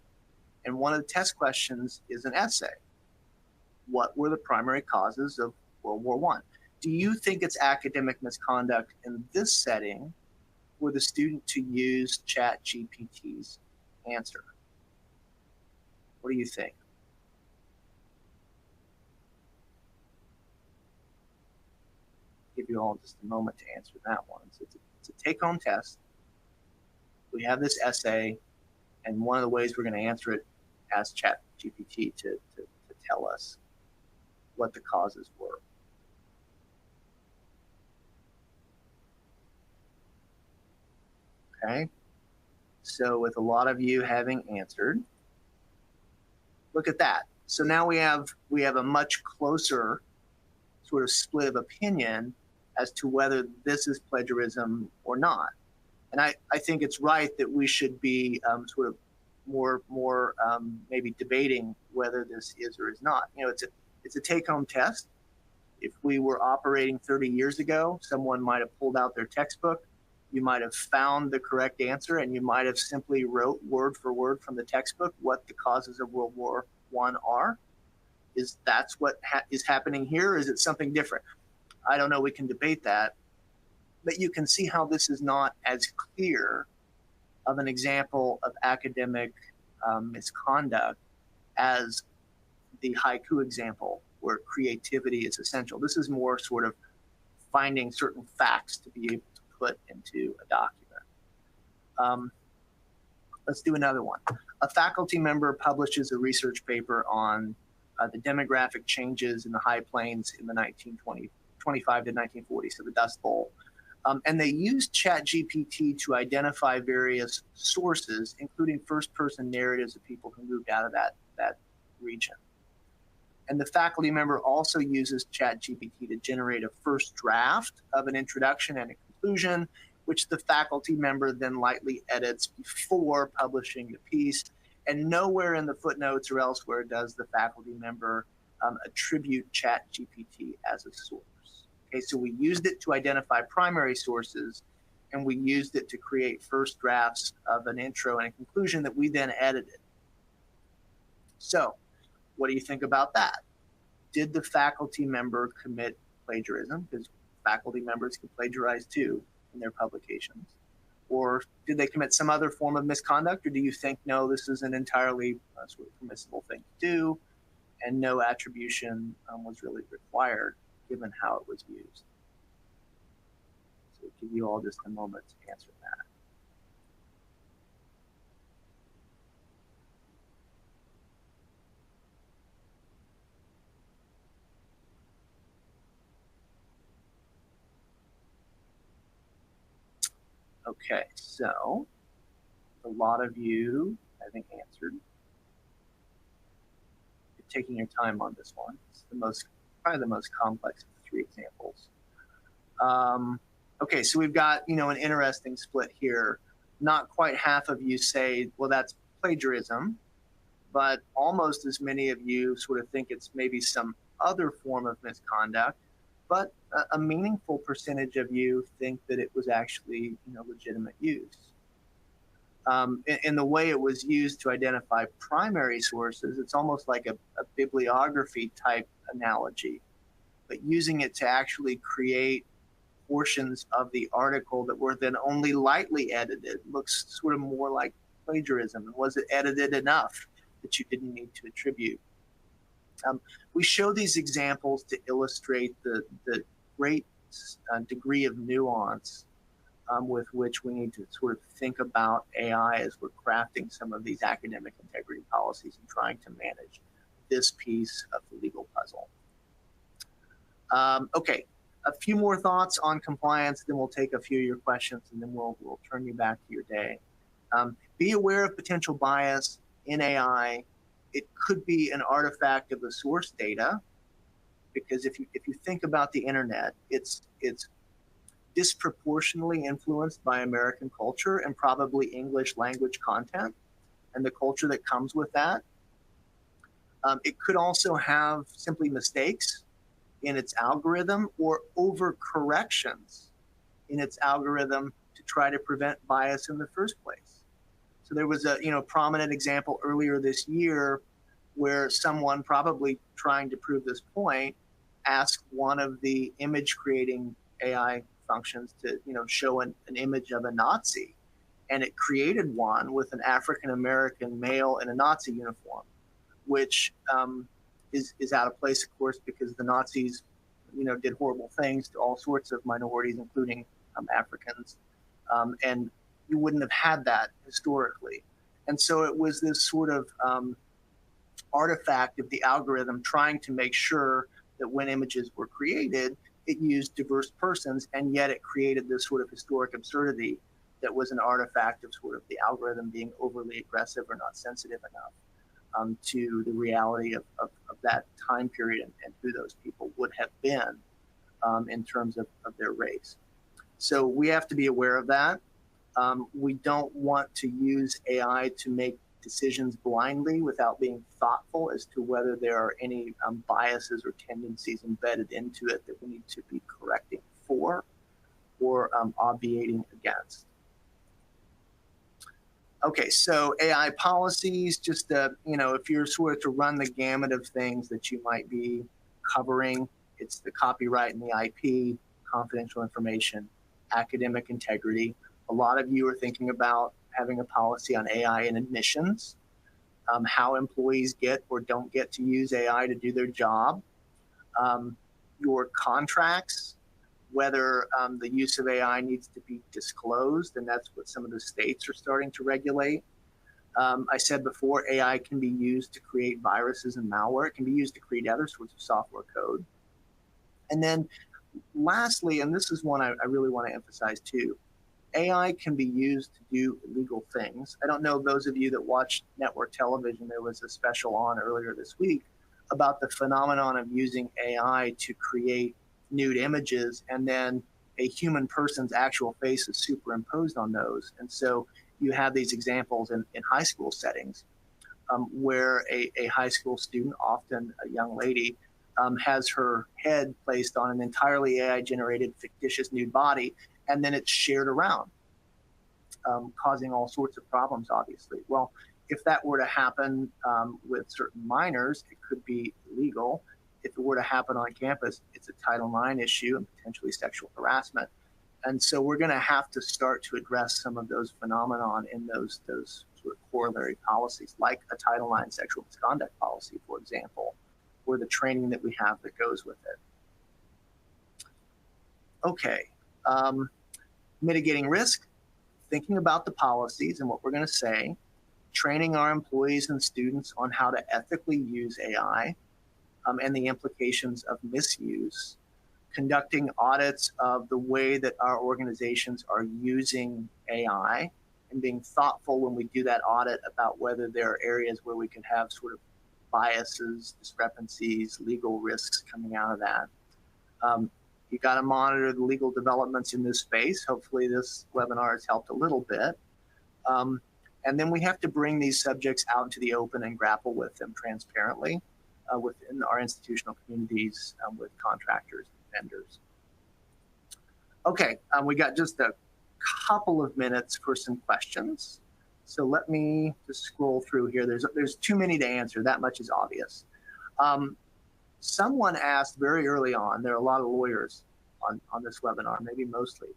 and one of the test questions is an essay. What were the primary causes of World War I? Do you think it's academic misconduct in this setting for the student to use ChatGPT's answer? What do you think? Give you all just a moment to answer that one. So it's a take-home test. We have this essay, and one of the ways we're going to answer it ask ChatGPT to tell us what the causes were. Okay, so with a lot of you having answered, look at that. So now we have a much closer sort of split of opinion as to whether this is plagiarism or not. And I think it's right that we should be sort of more maybe debating whether this is or is not. It's a take-home test. If we were operating 30 years ago, someone might have pulled out their textbook. You might have found the correct answer, and you might have simply wrote word for word from the textbook what the causes of World War I are. Is that's what is happening here? Or is it something different? I don't know. We can debate that. But you can see how this is not as clear of an example of academic misconduct as the haiku example, where creativity is essential. This is more sort of finding certain facts to be able to put into a document. Let's do another one. A faculty member publishes a research paper on the demographic changes in the High Plains in the 1925 to 1940, so the Dust Bowl. And they used ChatGPT to identify various sources, including first-person narratives of people who moved out of that region. And the faculty member also uses ChatGPT to generate a first draft of an introduction and a conclusion, which the faculty member then lightly edits before publishing the piece. And nowhere in the footnotes or elsewhere does the faculty member attribute ChatGPT as a source. Okay, so we used it to identify primary sources, and we used it to create first drafts of an intro and a conclusion that we then edited. So what do you think about that? Did the faculty member commit plagiarism? Because faculty members can plagiarize too in their publications. Or did they commit some other form of misconduct? Or do you think, no, this is an entirely sort of permissible thing to do, and no attribution was really required given how it was used? So I'll give you all just a moment to answer that. Okay, so a lot of you, I think, answered. You're taking your time on this one. It's probably the most complex of the three examples. Okay, so we've got an interesting split here. Not quite half of you say, well, that's plagiarism, but almost as many of you sort of think it's maybe some other form of misconduct. But a meaningful percentage of you think that it was actually legitimate use. In the way it was used to identify primary sources, it's almost like a bibliography type analogy, but using it to actually create portions of the article that were then only lightly edited looks sort of more like plagiarism. And was it edited enough that you didn't need to attribute? We show these examples to illustrate the great degree of nuance with which we need to sort of think about AI as we're crafting some of these academic integrity policies and trying to manage this piece of the legal puzzle. Okay, a few more thoughts on compliance, then we'll take a few of your questions, and then we'll turn you back to your day. Be aware of potential bias in AI. It could be an artifact of the source data, because if you think about the internet, it's disproportionately influenced by American culture and probably English language content and the culture that comes with that. It could also have simply mistakes in its algorithm or overcorrections in its algorithm to try to prevent bias in the first place. So there was a prominent example earlier this year where someone, probably trying to prove this point, asked one of the image creating AI functions to show an image of a Nazi, and it created one with an African American male in a Nazi uniform, which is out of place, of course, because the Nazis did horrible things to all sorts of minorities, including Africans, and you wouldn't have had that historically. And so it was this sort of artifact of the algorithm trying to make sure that when images were created, it used diverse persons, and yet it created this sort of historic absurdity that was an artifact of sort of the algorithm being overly aggressive or not sensitive enough to the reality of that time period and who those people would have been in terms of their race. So we have to be aware of that. We don't want to use AI to make decisions blindly without being thoughtful as to whether there are any biases or tendencies embedded into it that we need to be correcting for or obviating against. Okay, so AI policies, just if you're sort of to run the gamut of things that you might be covering, it's the copyright and the IP, confidential information, academic integrity. A lot of you are thinking about having a policy on AI in admissions, how employees get or don't get to use AI to do their job, your contracts, whether the use of AI needs to be disclosed, and that's what some of the states are starting to regulate. I said before, AI can be used to create viruses and malware. It can be used to create other sorts of software code. And then lastly, and this is one I really want to emphasize too, AI can be used to do illegal things. I don't know, those of you that watch network television, there was a special on earlier this week about the phenomenon of using AI to create nude images, and then a human person's actual face is superimposed on those. And so you have these examples in high school settings where a high school student, often a young lady, has her head placed on an entirely AI-generated fictitious nude body, and then it's shared around, causing all sorts of problems, obviously. Well, if that were to happen with certain minors, it could be illegal. If it were to happen on campus, it's a Title IX issue and potentially sexual harassment. And so we're going to have to start to address some of those phenomenon in those sort of corollary policies, like a Title IX sexual misconduct policy, for example, or the training that we have that goes with it. Okay. Mitigating risk, thinking about the policies and what we're going to say, training our employees and students on how to ethically use AI and the implications of misuse, conducting audits of the way that our organizations are using AI, and being thoughtful when we do that audit about whether there are areas where we can have sort of biases, discrepancies, legal risks coming out of that. You got to monitor the legal developments in this space. Hopefully this webinar has helped a little bit. And then we have to bring these subjects out into the open and grapple with them transparently within our institutional communities with contractors and vendors. Okay, we got just a couple of minutes for some questions. So let me just scroll through here. There's too many to answer. That much is obvious. Someone asked very early on, there are a lot of lawyers on this webinar, maybe mostly,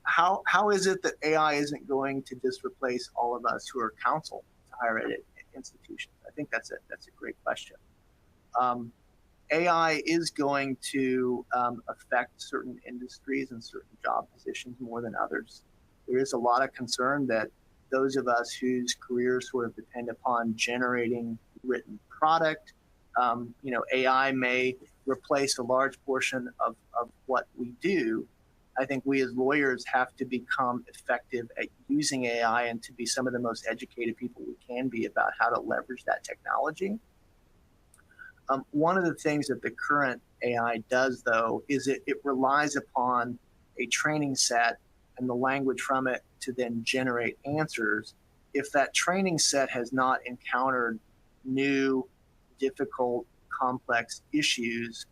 how is it that AI isn't going to just replace all of us who are counsel to higher ed institutions? I think that's a great question. AI is going to affect certain industries and certain job positions more than others. There is a lot of concern that those of us whose careers sort of depend upon generating written product, AI may replace a large portion of what we do. I think we as lawyers have to become effective at using AI and to be some of the most educated people we can be about how to leverage that technology. One of the things that the current AI does, though, is it relies upon a training set and the language from it to then generate answers. If that training set has not encountered new, difficult, complex issues,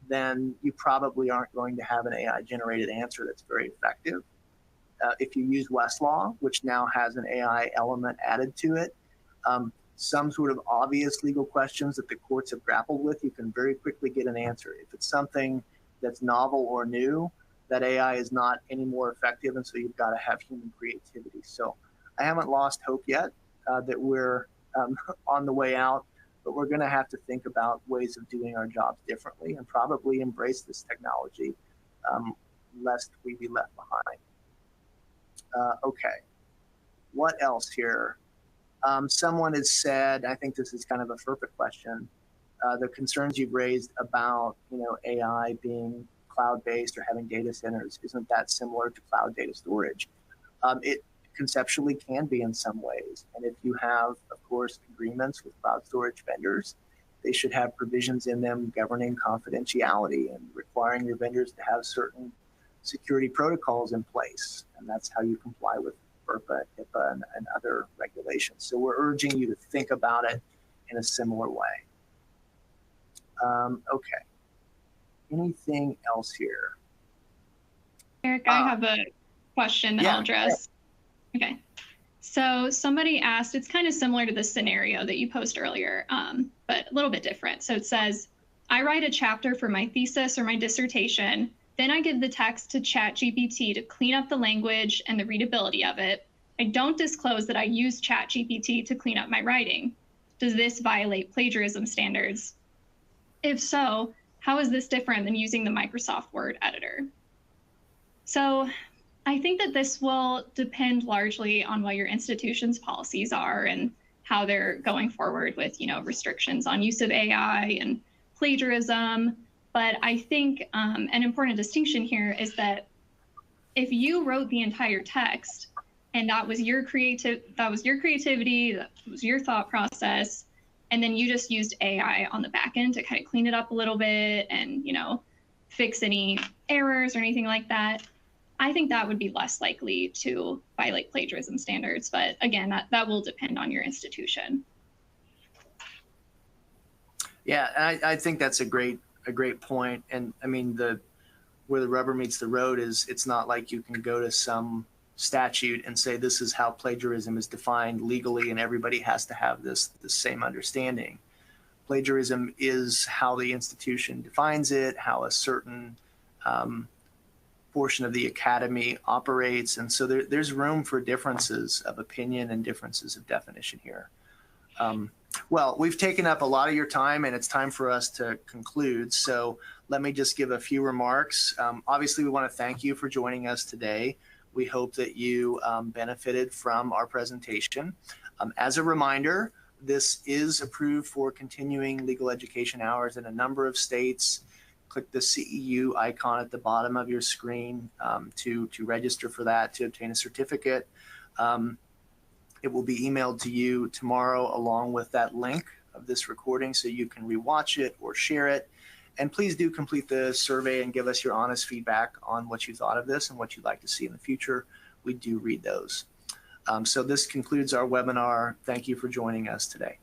then you probably aren't going to have an AI-generated answer that's very effective. If you use Westlaw, which now has an AI element added to it, some sort of obvious legal questions that the courts have grappled with, you can very quickly get an answer. If it's something that's novel or new, that AI is not any more effective, and so you've got to have human creativity. So I haven't lost hope yet that we're on the way out, but we're going to have to think about ways of doing our jobs differently and probably embrace this technology lest we be left behind. Okay, what else here? Someone has said, I think this is kind of a FERPA question, the concerns you've raised about AI being cloud-based or having data centers, isn't that similar to cloud data storage? It conceptually can be in some ways. And if you have, of course, agreements with cloud storage vendors, they should have provisions in them governing confidentiality and requiring your vendors to have certain security protocols in place. And that's how you comply with FERPA, HIPAA, and other regulations. So we're urging you to think about it in a similar way. Okay. Anything else here? Eric, I have a question that I'll address. Okay. So somebody asked, it's kind of similar to the scenario that you posed earlier, but a little bit different. So it says, I write a chapter for my thesis or my dissertation, then I give the text to ChatGPT to clean up the language and the readability of it. I don't disclose that I use ChatGPT to clean up my writing. Does this violate plagiarism standards? If so, how is this different than using the Microsoft Word editor? So I think that this will depend largely on what your institution's policies are and how they're going forward with, restrictions on use of AI and plagiarism. But I think an important distinction here is that if you wrote the entire text and that was your creativity, that was your thought process, and then you just used AI on the back end to kind of clean it up a little bit and, fix any errors or anything like that, I think that would be less likely to violate plagiarism standards. But again, that will depend on your institution. Yeah, I think that's a great point. And I mean, where the rubber meets the road is it's not like you can go to some statute and say this is how plagiarism is defined legally and everybody has to have the same understanding. Plagiarism is how the institution defines it, how a certain portion of the academy operates. And so there's room for differences of opinion and differences of definition here. Well, we've taken up a lot of your time and it's time for us to conclude. So let me just give a few remarks. Obviously, we want to thank you for joining us today. We hope that you benefited from our presentation. As a reminder, this is approved for continuing legal education hours in a number of states. Click the CEU icon at the bottom of your screen to register for that, to obtain a certificate. It will be emailed to you tomorrow along with that link of this recording so you can rewatch it or share it. And please do complete the survey and give us your honest feedback on what you thought of this and what you'd like to see in the future. We do read those. So this concludes our webinar. Thank you for joining us today.